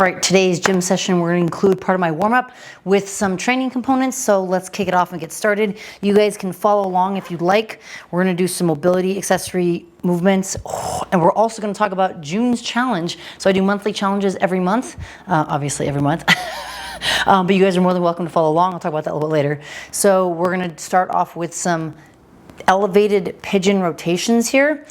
All right, today's gym session, we're gonna include part of my warm-up with some training components, so let's kick it off and get started. You guys can follow along if you'd like. We're gonna do some mobility accessory movements, and we're also gonna talk about June's challenge. So I do monthly challenges every month, obviously every month. But you guys are more than welcome to follow along. I'll talk about that a little bit later. So we're gonna start off with some elevated pigeon rotations here.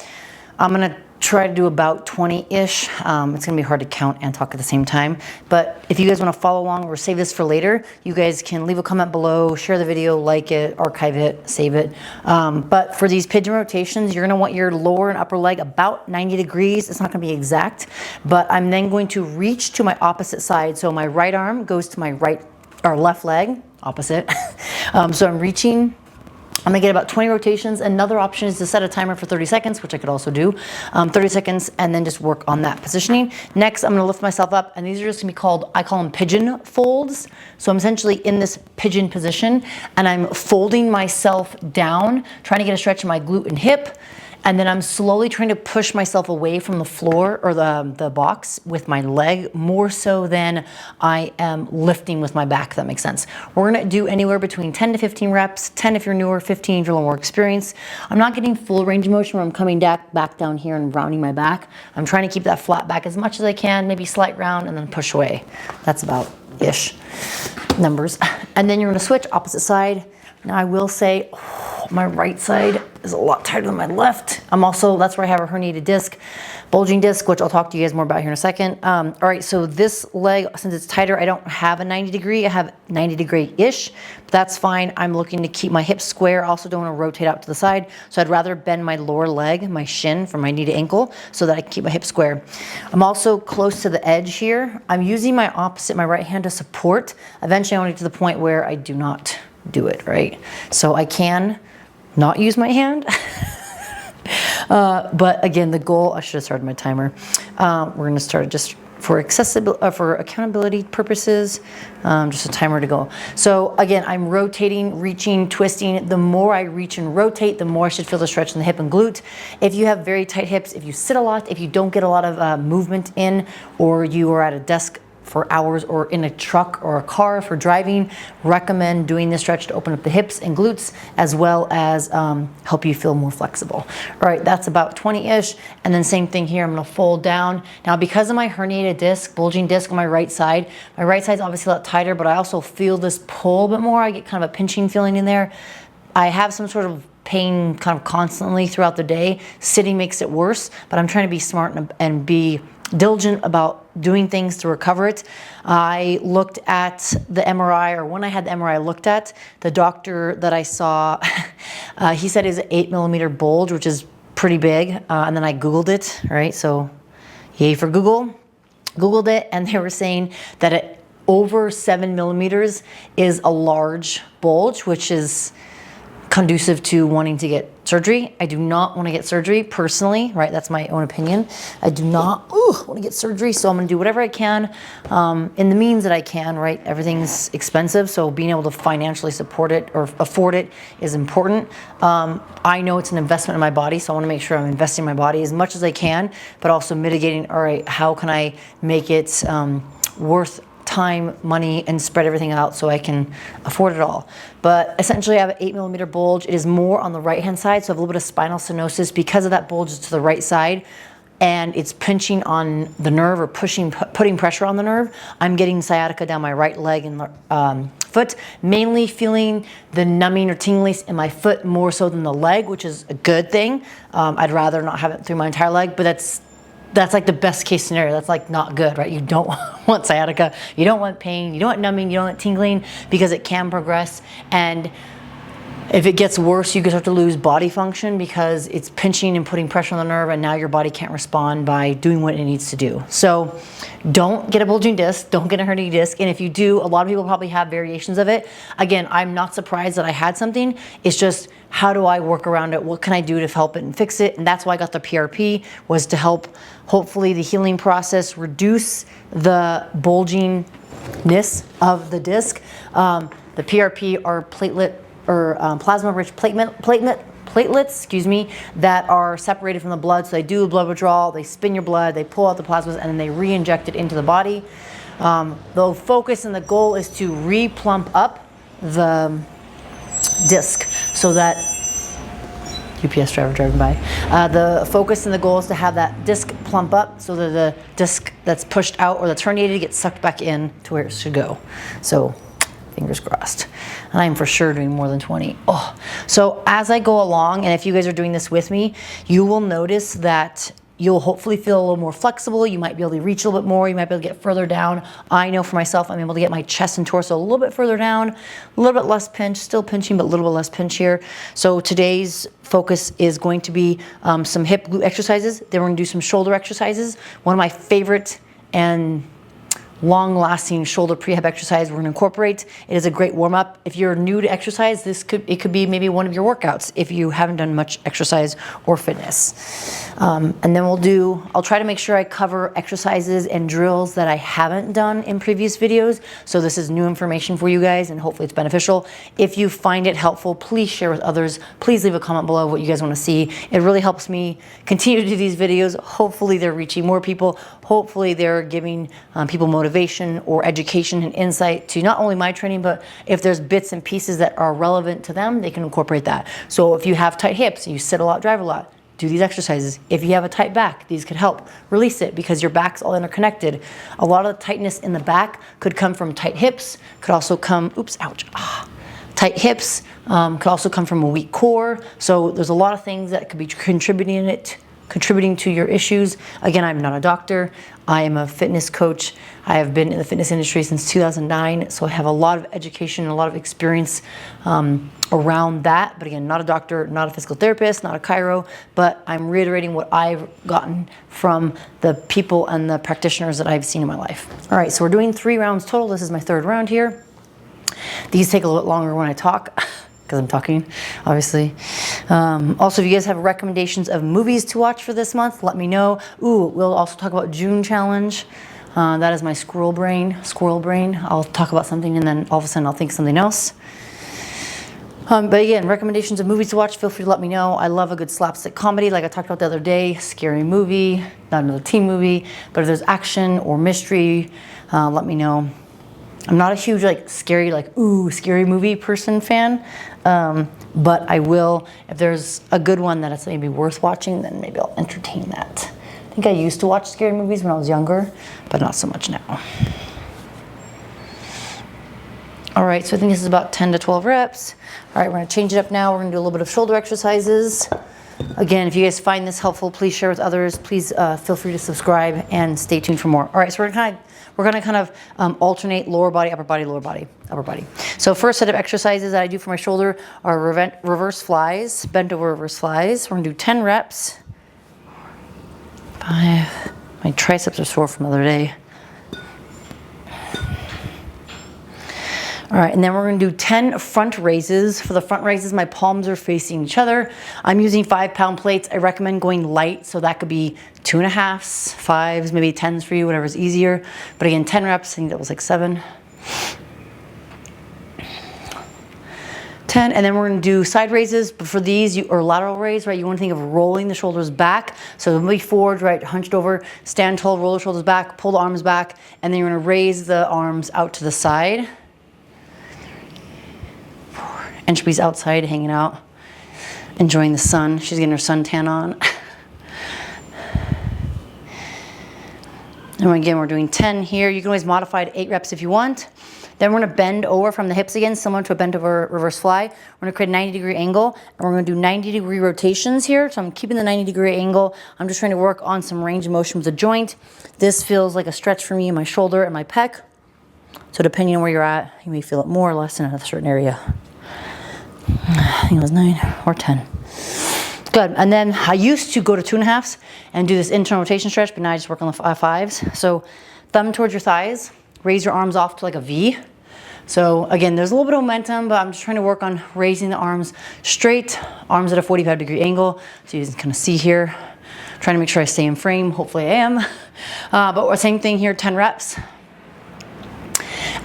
I'm gonna try to do about 20-ish. It's gonna be hard to count and talk at the same time. But if you guys wanna follow along or save this for later, you guys can leave a comment below, share the video, like it, archive it, save it. But for these pigeon rotations, you're gonna want your lower and upper leg about 90 degrees. It's not gonna be exact, but I'm then going to reach to my opposite side. So my right arm goes to my right or left leg, opposite. So I'm reaching. I'm gonna get about 20 rotations. Another option is to set a timer for 30 seconds, which I could also do. 30 seconds and then just work on that positioning. Next, I'm gonna lift myself up, and these are just gonna be called, I call them pigeon folds. So I'm essentially in this pigeon position and I'm folding myself down, trying to get a stretch in my glute and hip. And then I'm slowly trying to push myself away from the floor or the box with my leg, more so than I am lifting with my back, if that makes sense. We're gonna do anywhere between 10 to 15 reps, 10 if you're newer, 15 if you're a little more experienced. I'm not getting full range of motion where I'm coming back down here and rounding my back. I'm trying to keep that flat back as much as I can, maybe slight round and then push away. That's about-ish numbers. And then you're gonna switch opposite side. Now I will say, my right side is a lot tighter than my left. That's where I have a herniated disc, bulging disc, which I'll talk to you guys more about here in a second. All right, so this leg, since it's tighter, I don't have a 90 degree, I have 90 degree-ish, but that's fine. I'm looking to keep my hips square. Also don't wanna rotate out to the side. So I'd rather bend my lower leg, my shin from my knee to ankle, so that I can keep my hips square. I'm also close to the edge here. I'm using my right hand to support. Eventually I wanna get to the point where I do not do it, right? So I can not use my hand. But again, the goal, I should have started my timer. We're gonna start just for accountability purposes, just a timer to go. So again, I'm rotating, reaching, twisting. The more I reach and rotate, the more I should feel the stretch in the hip and glute. If you have very tight hips, if you sit a lot, if you don't get a lot of movement in, or you are at a desk for hours or in a truck or a car for driving, recommend doing this stretch to open up the hips and glutes, as well as help you feel more flexible. All right, that's about 20-ish. And then same thing here, I'm gonna fold down. Now, because of my herniated disc, bulging disc on my right side's obviously a lot tighter, but I also feel this pull a bit more. I get kind of a pinching feeling in there. I have some sort of pain kind of constantly throughout the day. Sitting makes it worse, but I'm trying to be smart and be diligent about doing things to recover it. I looked at the MRI, or when I had the MRI, I looked at the doctor that I saw. He said it's an 8 mm bulge, which is pretty big. And then I Googled it, right? So yay for Google. Googled it, and they were saying that over 7 mm is a large bulge, which is conducive to wanting to get surgery. I do not want to get surgery personally, right? That's my own opinion. I do not want to get surgery, so I'm going to do whatever I can in the means that I can, right? Everything's expensive, so being able to financially support it or afford it is important. I know it's an investment in my body, so I want to make sure I'm investing in my body as much as I can, but also mitigating, all right, how can I make it worth time, money, and spread everything out so I can afford it all. But essentially I have an 8 mm bulge. It is more on the right hand side, so I have a little bit of spinal stenosis because of that bulge is to the right side, and it's pinching on the nerve or putting pressure on the nerve. I'm getting sciatica down my right leg and foot, mainly feeling the numbing or tingling in my foot more so than the leg, which is a good thing. I'd rather not have it through my entire leg, but that's like the best case scenario. That's like not good, right? You don't want sciatica, you don't want pain, you don't want numbing, you don't want tingling, because it can progress. And if it gets worse, you can start to lose body function because it's pinching and putting pressure on the nerve, and now your body can't respond by doing what it needs to do. So don't get a bulging disc, don't get a herniated disc. And if you do, a lot of people probably have variations of it. Again, I'm not surprised that I had something. It's just, how do I work around it? What can I do to help it and fix it? And that's why I got the PRP, was to help hopefully the healing process, reduce the bulgingness of the disc. The PRP are plasma-rich platelets, that are separated from the blood. So they do a blood withdrawal, they spin your blood, they pull out the plasmas, and then they re-inject it into the body. The focus and the goal is to re-plump up the disc so that UPS driver driving by. The focus and the goal is to have that disc plump up so that the disc that's pushed out or that's herniated gets sucked back in to where it should go. So fingers crossed. And I am for sure doing more than 20. Oh, so as I go along, and if you guys are doing this with me, you will notice that you'll hopefully feel a little more flexible. You might be able to reach a little bit more. You might be able to get further down. I know for myself, I'm able to get my chest and torso a little bit further down, a little bit less pinch, still pinching, but a little bit less pinch here. So today's focus is going to be some hip glute exercises. Then we're gonna do some shoulder exercises. One of my favorite and long-lasting shoulder prehab exercise we're going to incorporate. It is a great warm-up. If you're new to exercise, it could be maybe one of your workouts if you haven't done much exercise or fitness. And then I'll try to make sure I cover exercises and drills that I haven't done in previous videos. So this is new information for you guys and hopefully it's beneficial. If you find it helpful, please share with others. Please leave a comment below what you guys want to see. It really helps me continue to do these videos. Hopefully they're reaching more people. Hopefully they're giving people motivation or education and insight to not only my training, but if there's bits and pieces that are relevant to them, they can incorporate that. So if you have tight hips, you sit a lot, drive a lot, do these exercises. If you have a tight back, these could help. Release it because your back's all interconnected. A lot of the tightness in the back could come from tight hips, could also come, oops, ouch. Tight hips could also come from a weak core. So there's a lot of things that could be contributing to your issues. Again, I'm not a doctor. I am a fitness coach. I have been in the fitness industry since 2009, so I have a lot of education and a lot of experience around that. But again, not a doctor, not a physical therapist, not a chiro, but I'm reiterating what I've gotten from the people and the practitioners that I've seen in my life. All right, so we're doing 3 rounds total. This is my 3rd round here. These take a little bit longer when I talk, because I'm talking, obviously. Also, if you guys have recommendations of movies to watch for this month, let me know. Ooh, we'll also talk about June challenge. That is my squirrel brain. I'll talk about something and then all of a sudden I'll think something else. But again, recommendations of movies to watch, feel free to let me know. I love a good slapstick comedy, like I talked about the other day, scary movie, not another teen movie, but if there's action or mystery, let me know. I'm not a huge scary movie person fan, but I will, if there's a good one that it's maybe worth watching, then maybe I'll entertain that. I think I used to watch scary movies when I was younger, but not so much now. All right, so I think this is about 10 to 12 reps. All right, we're gonna change it up now. We're gonna do a little bit of shoulder exercises. Again, if you guys find this helpful, please share with others. Please feel free to subscribe and stay tuned for more. All right, so we're gonna kind of alternate lower body, upper body, lower body, upper body. So first set of exercises that I do for my shoulder are reverse flies, bent over reverse flies. We're gonna do 10 reps. 5, my triceps are sore from the other day. All right, and then we're gonna do 10 front raises. For the front raises, my palms are facing each other. I'm using 5-pound plates. I recommend going light, so that could be 2.5s, 5s, maybe 10s for you, whatever's easier. But again, 10 reps, I think that was like 7. 10, and then we're gonna do side raises, but for these, or lateral raise, right, you wanna think of rolling the shoulders back. So maybe forward, right, hunched over, stand tall, roll the shoulders back, pull the arms back, and then you're gonna raise the arms out to the side. Entropy's outside hanging out, enjoying the sun. She's getting her suntan on. And again, we're doing 10 here. You can always modify to 8 reps if you want. Then we're gonna bend over from the hips again, similar to a bent over reverse fly. We're gonna create a 90-degree angle, and we're gonna do 90-degree rotations here. So I'm keeping the 90-degree angle. I'm just trying to work on some range of motion with the joint. This feels like a stretch for me in my shoulder and my pec. So depending on where you're at, you may feel it more or less in a certain area. I think it was 9 or 10. Good, and then I used to go to 2.5s and do this internal rotation stretch, but now I just work on the 5s. So thumb towards your thighs, raise your arms off to like a V. So again, there's a little bit of momentum, but I'm just trying to work on raising the arms straight, arms at a 45-degree angle. So you can kind of see here, trying to make sure I stay in frame. Hopefully I am. But same thing here, 10 reps.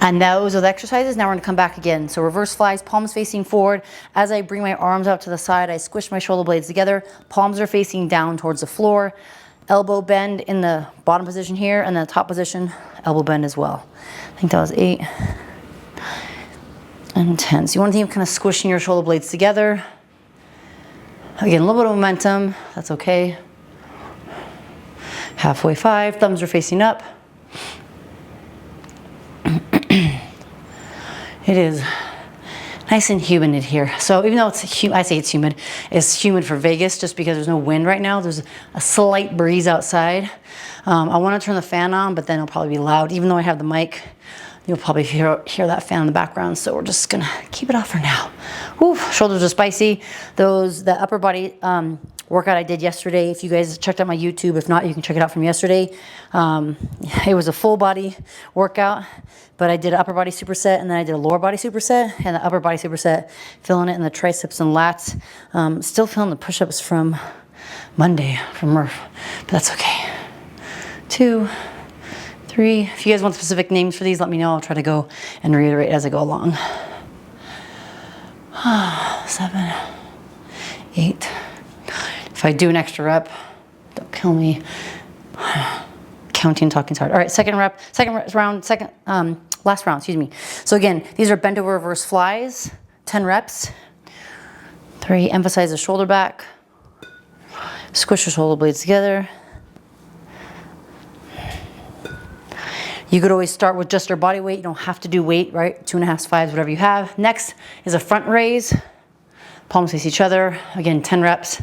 And those are the exercises. Now we're gonna come back again. So reverse flies, palms facing forward. As I bring my arms out to the side, I squish my shoulder blades together. Palms are facing down towards the floor. elbow bend in the bottom position here, and then the top position, elbow bend as well. I think that was 8 and 10. So you want to think of kind of squishing your shoulder blades together. Again, a little bit of momentum, that's okay. Halfway 5, thumbs are facing up. It is nice and humid in here. So even though I say it's humid for Vegas just because there's no wind right now. There's a slight breeze outside. I want to turn the fan on, but then it'll probably be loud. Even though I have the mic, you'll probably hear that fan in the background. So we're just gonna keep it off for now. Whew, shoulders are spicy. The upper body workout I did yesterday, if you guys checked out my YouTube, if not, you can check it out from yesterday. It was a full body workout, but I did an upper body superset and then I did a lower body superset, and the upper body superset, feeling it in the triceps and lats. Still feeling the push-ups from Monday from Murph, but that's okay. 2, 3. If you guys want specific names for these, let me know. I'll try to go and reiterate as I go along. 7, 8. If I do an extra rep, don't kill me. Counting, talking's hard. All right, last round, excuse me. So again, these are bent over reverse flies, 10 reps. 3, emphasize the shoulder back. Squish your shoulder blades together. You could always start with just your body weight. You don't have to do weight, right? 2.5s, 5s, whatever you have. Next is a front raise. Palms face each other. Again, 10 reps.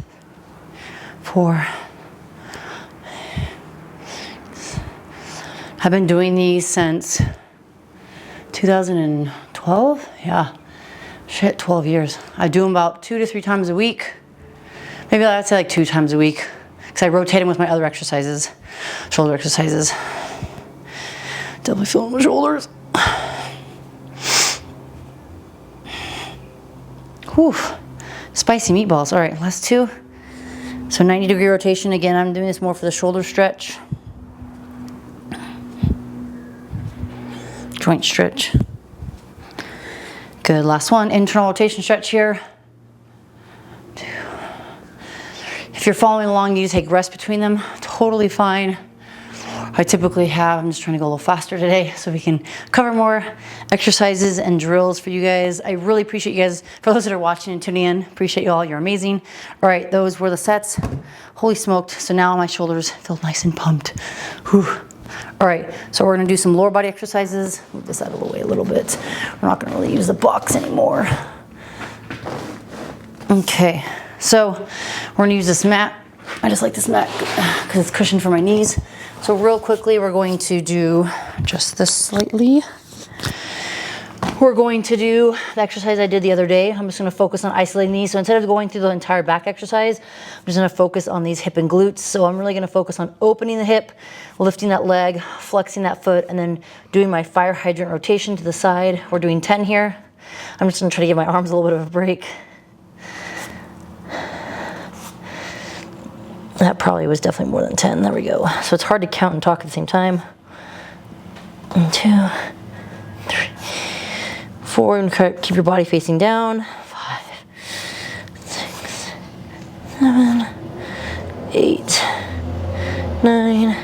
4. I've been doing these since 2012. Yeah, shit, 12 years. I do them about 2 to 3 times a week. Maybe I'd say like 2 times a week, because I rotate them with my other exercises, shoulder exercises. Definitely feeling my shoulders. Whew, spicy meatballs. All right, last 2. So 90-degree rotation. Again, I'm doing this more for the shoulder stretch. Joint stretch. Good, last one. Internal rotation stretch here. 2. If you're following along, you take rest between them. Totally fine. I typically have, I'm just trying to go a little faster today so we can cover more exercises and drills for you guys. I really appreciate you guys, for those that are watching and tuning in, appreciate you all, you're amazing. All right, those were the sets. Holy smoked, so now my shoulders feel nice and pumped. Whew. All right, so we're gonna do some lower body exercises. Move this out of the way a little bit. We're not gonna really use the box anymore. Okay, so we're gonna use this mat. I just like this mat because it's cushioned for my knees. So real quickly, we're going to do just this slightly. We're going to do the exercise I did the other day. I'm just gonna focus on isolating these. So instead of going through the entire back exercise, I'm just gonna focus on these hip and glutes. So I'm really gonna focus on opening the hip, lifting that leg, flexing that foot, and then doing my fire hydrant rotation to the side. We're doing 10 here. I'm just gonna try to give my arms a little bit of a break. That probably was definitely more than 10. There we go. So it's hard to count and talk at the same time. 2, 3, 4. And keep your body facing down. 5, 6, 7, 8, 9,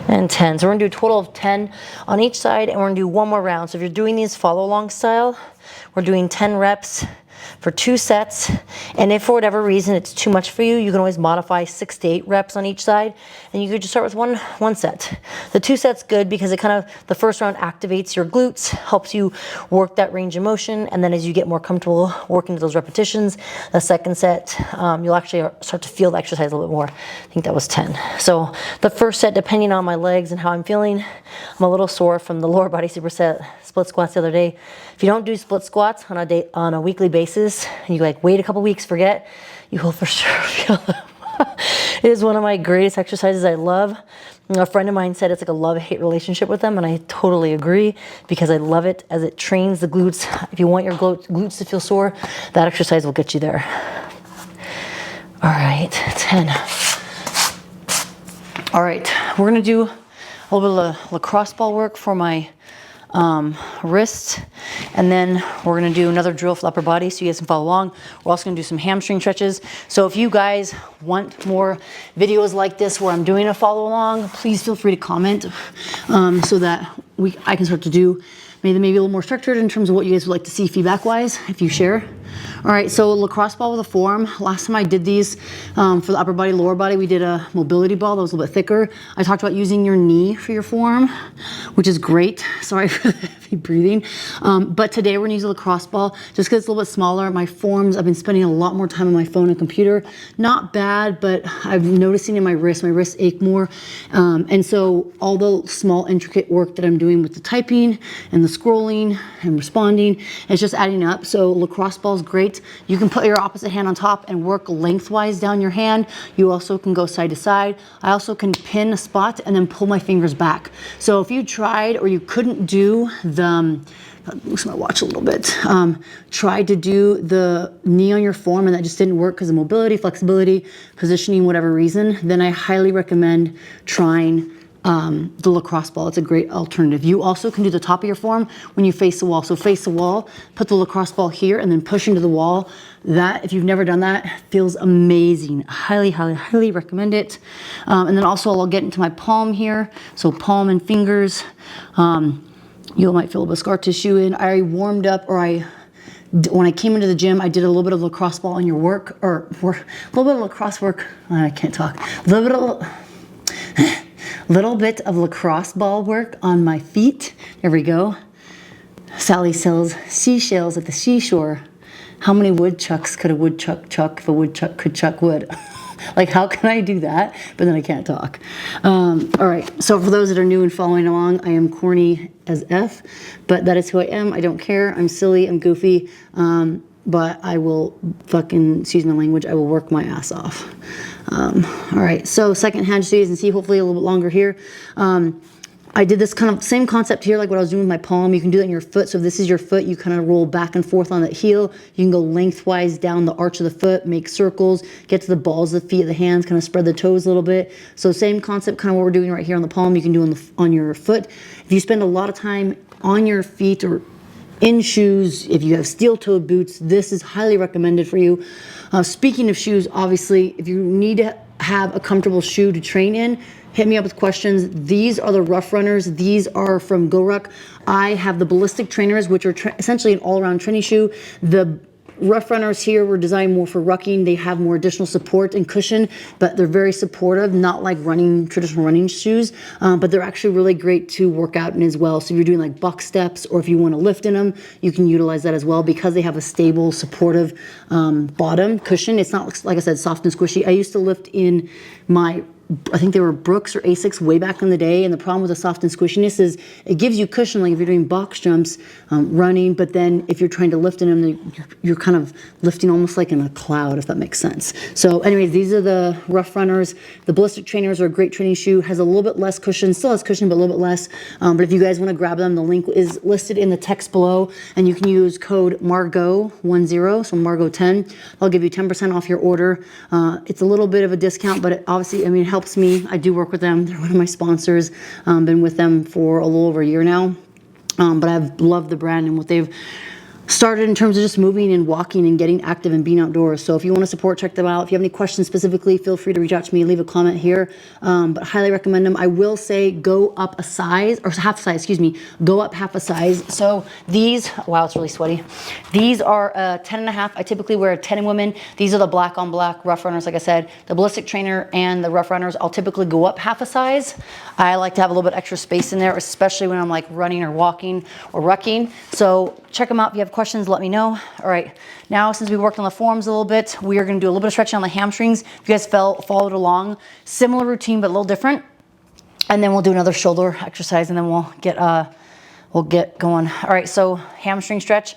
and 10. So we're gonna do a total of 10 on each side, and we're gonna do one more round. So if you're doing these follow along style, we're doing 10 reps for 2 sets, and if for whatever reason it's too much for you, you can always modify 6 to 8 reps on each side, and you could just start with one set. The 2 sets good because it kind of, the first round activates your glutes, helps you work that range of motion, and then as you get more comfortable working those repetitions, the second set, you'll actually start to feel the exercise a little bit more. I think that was 10. So the first set, depending on my legs and how I'm feeling, I'm a little sore from the lower body superset split squats the other day. If you don't do split squats on a weekly basis, and you like wait a couple weeks, forget, you will for sure feel them. It is one of my greatest exercises I love. A friend of mine said it's like a love-hate relationship with them, and I totally agree because I love it as it trains the glutes. If you want your glutes to feel sore, that exercise will get you there. All right, 10. All right, we're gonna do a little bit of lacrosse ball work for my wrist. And then we're gonna do another drill for the upper body so you guys can follow along. We're also gonna do some hamstring stretches. So if you guys want more videos like this where I'm doing a follow along, please feel free to comment so that I can start to do maybe a little more structured in terms of what you guys would like to see feedback wise if you share. All right, so lacrosse ball with a forearm. Last time I did these for the upper body, lower body, we did a mobility ball that was a little bit thicker. I talked about using your knee for your forearm, which is great. Sorry for the heavy breathing. But today we're gonna use a lacrosse ball just because it's a little bit smaller. My forearms, I've been spending a lot more time on my phone and computer. Not bad, but I'm noticing in my wrists ache more. And so all the small intricate work that I'm doing with the typing and the scrolling and responding, it's just adding up. So lacrosse ball is great. You can put your opposite hand on top and work lengthwise down your hand. You also can go side to side. I also can pin a spot and then pull my fingers back. So if you tried or you couldn't do the, lose my watch a little bit, tried to do the knee on your form and that just didn't work because of mobility, flexibility, positioning, whatever reason, then I highly recommend trying the lacrosse ball. It's a great alternative. You also can do the top of your form when you face the wall. So face the wall, put the lacrosse ball here and then push into the wall. That, if you've never done that, feels amazing. Highly recommend it. And then also I'll get into my palm here. So palm and fingers. You might feel a bit of scar tissue in. I warmed up, or when I came into the gym, I did a little bit of lacrosse ball on your work, or a little bit of lacrosse work. I can't talk. Little bit of lacrosse ball work on my feet. There we go. Sally sells seashells at the seashore. How many woodchucks could a woodchuck chuck if a woodchuck could chuck wood? Like, how can I do that? But then I can't talk. All right, so for those that are new and following along, I am corny as F, but that is who I am. I don't care. I'm silly, I'm goofy, but I will fucking, excuse my language, I will work my ass off. All right, so second hand, so you guys can see, hopefully a little bit longer here. I did this kind of same concept here, like what I was doing with my palm. You can do that in your foot. So if this is your foot, you kind of roll back and forth on that heel. You can go lengthwise down the arch of the foot, make circles, get to the balls of the feet, the hands, kind of spread the toes a little bit. So same concept, kind of what we're doing right here on the palm, you can do on your foot. If you spend a lot of time on your feet or in shoes, if you have steel-toed boots, this is highly recommended for you. Speaking of shoes, obviously, if you need to have a comfortable shoe to train in, hit me up with questions. These are the Rough Runners. These are from GoRuck. I have the Ballistic Trainers, which are essentially an all-around training shoe. The Rough Runners here were designed more for rucking. They have more additional support and cushion, but they're very supportive, not like traditional running shoes, but they're actually really great to work out in as well. So if you're doing like buck steps or if you want to lift in them, you can utilize that as well because they have a stable, supportive bottom cushion. It's not, like I said, soft and squishy. I used to lift in I think they were Brooks or Asics way back in the day, and the problem with the soft and squishiness is it gives you cushion, like if you're doing box jumps, running, but then if you're trying to lift in them, you're kind of lifting almost like in a cloud, if that makes sense. So anyways, these are the Rough Runners. The Ballistic Trainers are a great training shoe, has a little bit less cushion, still has cushion, but a little bit less. But if you guys want to grab them, the link is listed in the text below, and you can use code MARGO10, so MARGO10. I'll give you 10% off your order. It's a little bit of a discount, but it obviously, I mean, it helps me. I do work with them. They're one of my sponsors. Been with them for a little over a year now. But I've loved the brand and what they've started in terms of just moving and walking and getting active and being outdoors. So if you want to support, check them out. If you have any questions specifically, feel free to reach out to me, leave a comment here. But highly recommend them. I will say go up a size, or half a size, excuse me, go up half a size. So these, wow, it's really sweaty. These are 10.5. I typically wear a 10 in women. These are the black on black Rough Runners, like I said. The Ballistic Trainer and the Rough Runners, I'll typically go up half a size. I like to have a little bit extra space in there, especially when I'm like running or walking or rucking. So check them out. If you have questions, let me know. All right, now since we worked on the forms a little bit, we are going to do a little bit of stretching on the hamstrings. If you guys followed along, similar routine but a little different, and then we'll do another shoulder exercise, and then we'll get going. All right, so hamstring stretch.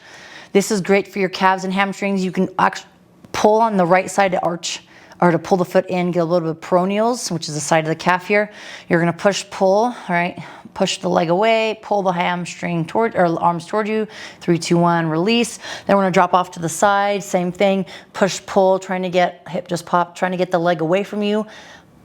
This is great for your calves and hamstrings. You can actually pull on the right side to arch, or to pull the foot in, get a little bit of peroneals, which is the side of the calf here. You're gonna push, pull, all right? Push the leg away, pull the hamstring toward, or arms toward you. 3, 2, 1, release. Then we're gonna drop off to the side, same thing. Push, pull, trying to get, hip just pop, trying to get the leg away from you.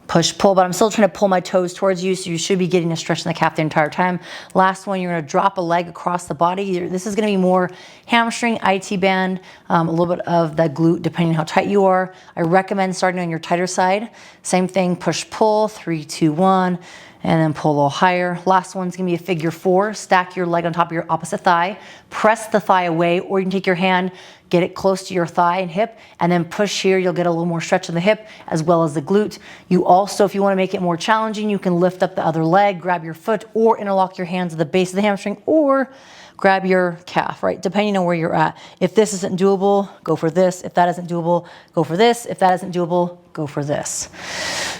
push, pull, but I'm still trying to pull my toes towards you, so you should be getting a stretch in the calf the entire time. Last one, you're gonna drop a leg across the body. This is gonna be more hamstring, IT band, a little bit of the glute, depending on how tight you are. I recommend starting on your tighter side. Same thing, push, pull, 3, 2, 1. And then pull a little higher. Last one's gonna be a figure 4. Stack your leg on top of your opposite thigh. Press the thigh away, or you can take your hand, get it close to your thigh and hip, and then push here. You'll get a little more stretch in the hip as well as the glute. You also, if you wanna make it more challenging, you can lift up the other leg, grab your foot, or interlock your hands at the base of the hamstring, or grab your calf, right? Depending on where you're at. If this isn't doable, go for this. If that isn't doable, go for this. If that isn't doable, go for this.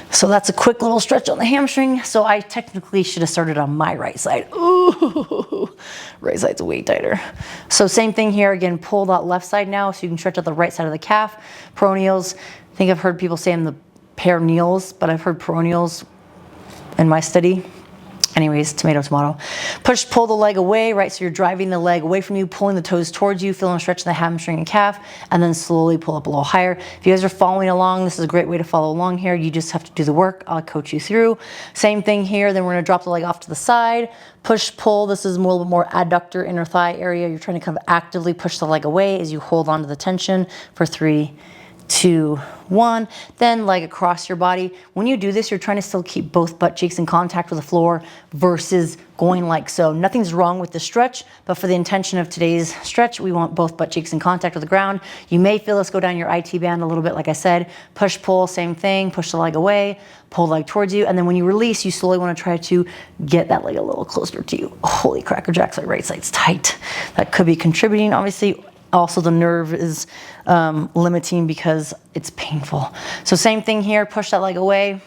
So that's a quick little stretch on the hamstring. So I technically should have started on my right side. Ooh, right side's way tighter. So same thing here. Again, pull that left side now so you can stretch out the right side of the calf. Peroneals. I think I've heard people saying the peroneals, but I've heard peroneals in my study. Anyways, tomato, tomato. Push, pull the leg away, right? So you're driving the leg away from you, pulling the toes towards you, feeling a stretch in the hamstring and calf, and then slowly pull up a little higher. If you guys are following along, this is a great way to follow along here. You just have to do the work. I'll coach you through. Same thing here. Then we're gonna drop the leg off to the side. Push, pull. This is a little bit more adductor, inner thigh area. You're trying to kind of actively push the leg away as you hold onto the tension for 3, 2, 1, then leg across your body. When you do this, you're trying to still keep both butt cheeks in contact with the floor versus going like so. Nothing's wrong with the stretch, but for the intention of today's stretch, we want both butt cheeks in contact with the ground. You may feel this go down your IT band a little bit, like I said. Push, pull, same thing. Push the leg away, pull the leg towards you, and then when you release, you slowly want to try to get that leg a little closer to you. Holy cracker jacks, that right side's tight. That could be contributing, obviously. Also, the nerve is limiting because it's painful. So same thing here, push that leg away,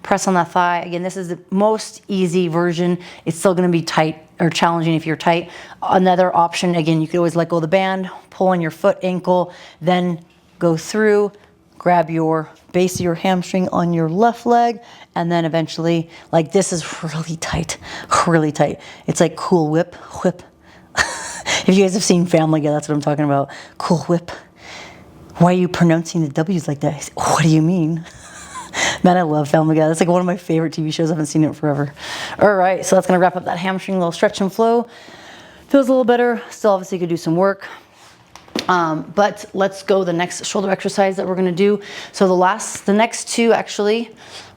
press on that thigh. Again, this is the most easy version. It's still gonna be tight or challenging if you're tight. Another option, again, you could always let go of the band, pull on your foot, ankle, then go through, grab your base of your hamstring on your left leg, and then eventually, like this is really tight, really tight. It's like Cool Whip, whip. If you guys have seen Family Guy, that's what I'm talking about. Cool Whip. Why are you pronouncing the W's like that? What do you mean? Man, I love Family Guy. That's like one of my favorite TV shows. I haven't seen it forever. All right, so that's gonna wrap up that hamstring little stretch and flow. Feels a little better. Still obviously could do some work. But let's go the next shoulder exercise that we're gonna do. So the next two actually,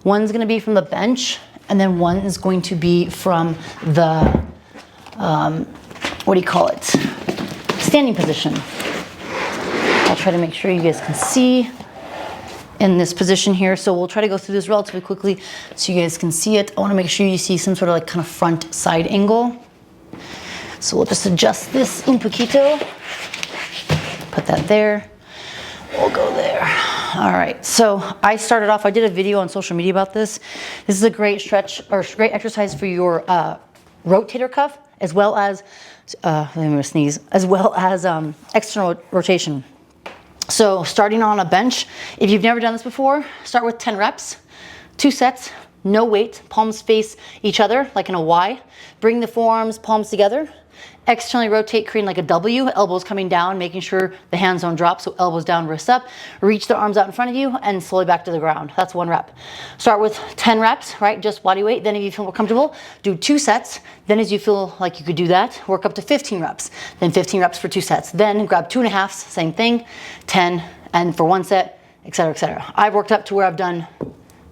one's gonna be from the bench, and then one is going to be from the, what do you call it? Standing position. I'll try to make sure you guys can see in this position here. So we'll try to go through this relatively quickly so you guys can see it. I wanna make sure you see some sort of like kind of front side angle. So we'll just adjust this un poquito. Put that there. We'll go there. All right, so I started off, I did a video on social media about this. This is a great stretch or great exercise for your rotator cuff, as well as, let me sneeze, as well as external rotation. So starting on a bench, if you've never done this before, start with 10 reps, 2 sets, no weight, palms face each other like in a Y. Bring the forearms, palms together. Externally rotate, creating like a W, elbows coming down, making sure the hands don't drop, so elbows down, wrists up. Reach the arms out in front of you and slowly back to the ground. That's 1 rep. Start with 10 reps, right? Just body weight. Then if you feel more comfortable, do 2 sets. Then as you feel like you could do that, work up to 15 reps. Then 15 reps for 2 sets. Then grab 2.5s, same thing, 10, and for 1 set, etc., etc. I've worked up to where I've done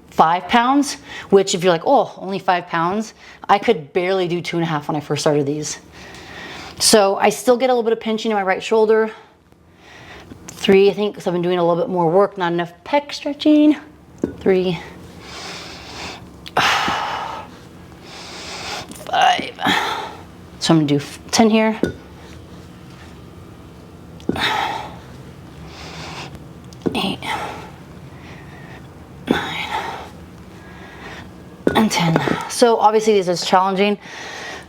5 pounds, which if you're like, oh, only 5 pounds, I could barely do 2.5 when I first started these. So I still get a little bit of pinching in my right shoulder. 3, I think, because I've been doing a little bit more work, not enough pec stretching. 3, 5. So I'm gonna do 10 here. 8, 9, and 10. So obviously this is challenging.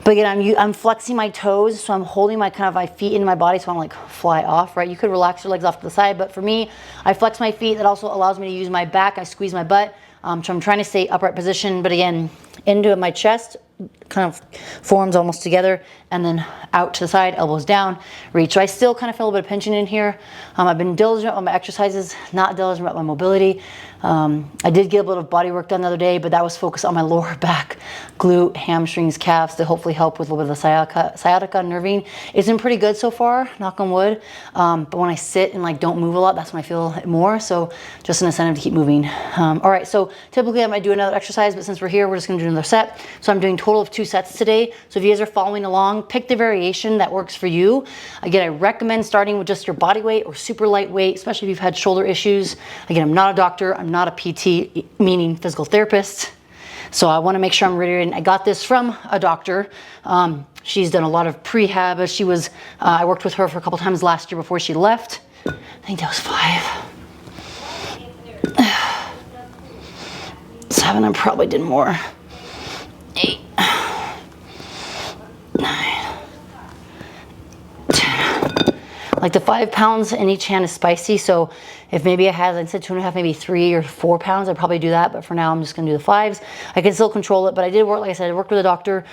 But again, I'm flexing my toes, so I'm holding my feet into my body, so I'm like fly off, right? You could relax your legs off to the side, but for me, I flex my feet. That also allows me to use my back. I squeeze my butt, so I'm trying to stay upright position, but again, into my chest, kind of forms almost together, and then out to the side, elbows down, reach. So I still kind of feel a bit of pinching in here. I've been diligent on my exercises, not diligent about my mobility. I did get a little body work done the other day, but that was focused on my lower back, glute, hamstrings, calves to hopefully help with a little bit of the sciatica nerving. It's been pretty good so far, knock on wood. But when I sit and like don't move a lot, that's when I feel it more. So just an incentive to keep moving. All right, so typically I might do another exercise, but since we're here, we're just gonna do another set. So I'm doing a total of 2 sets today. So if you guys are following along, pick the variation that works for you. Again, I recommend starting with just your body weight or super lightweight, especially if you've had shoulder issues. Again, I'm not a doctor, I'm not a PT, meaning physical therapist. So I want to make sure I'm ready. I got this from a doctor. She's done a lot of prehab. She was, I worked with her for a couple times last year before she left. I think that was 5. 7, I probably did more. 8, 9, 10. Like the 5 pounds in each hand is spicy. So if maybe I had, I said 2.5, maybe 3 or 4 pounds, I'd probably do that. But for now, I'm just gonna do the 5s. I can still control it, but I did work, like I said, I worked with a doctor.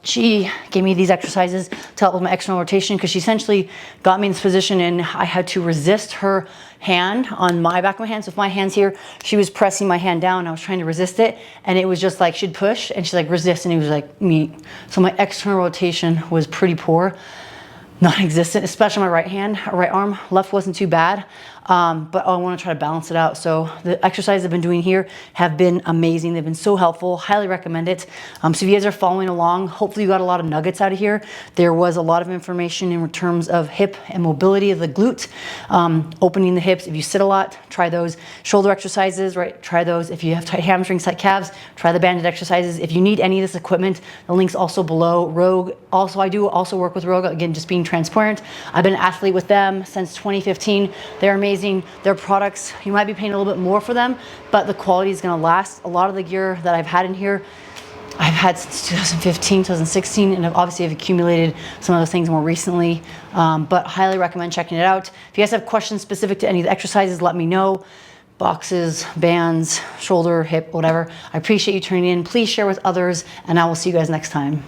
She gave me these exercises to help with my external rotation because she essentially got me in this position and I had to resist her hand on my back of my hand. So if my hand's here, she was pressing my hand down. I was trying to resist it. And it was just like, she'd push and she's like, resist. And it was like, meet. So my external rotation was pretty poor. Non-existent, especially my right hand, right arm. Left wasn't too bad, but I want to try to balance it out. So the exercises I've been doing here have been amazing. They've been so helpful. Highly recommend it. So if you guys are following along, hopefully you got a lot of nuggets out of here. There was a lot of information in terms of hip and mobility of the glute, opening the hips. If you sit a lot, try those. Shoulder exercises, right? Try those. If you have tight hamstrings, tight calves, try the banded exercises. If you need any of this equipment, the link's also below. Rogue, also I do also work with Rogue, again, just being transparent. I've been an athlete with them since 2015. They're amazing. Their products, you might be paying a little bit more for them, but the quality is gonna last. A lot of the gear that I've had in here, I've had since 2015, 2016, and I've obviously have accumulated some of those things more recently, but highly recommend checking it out. If you guys have questions specific to any of the exercises, let me know. Boxes, bands, shoulder, hip, whatever. I appreciate you tuning in. Please share with others, and I will see you guys next time.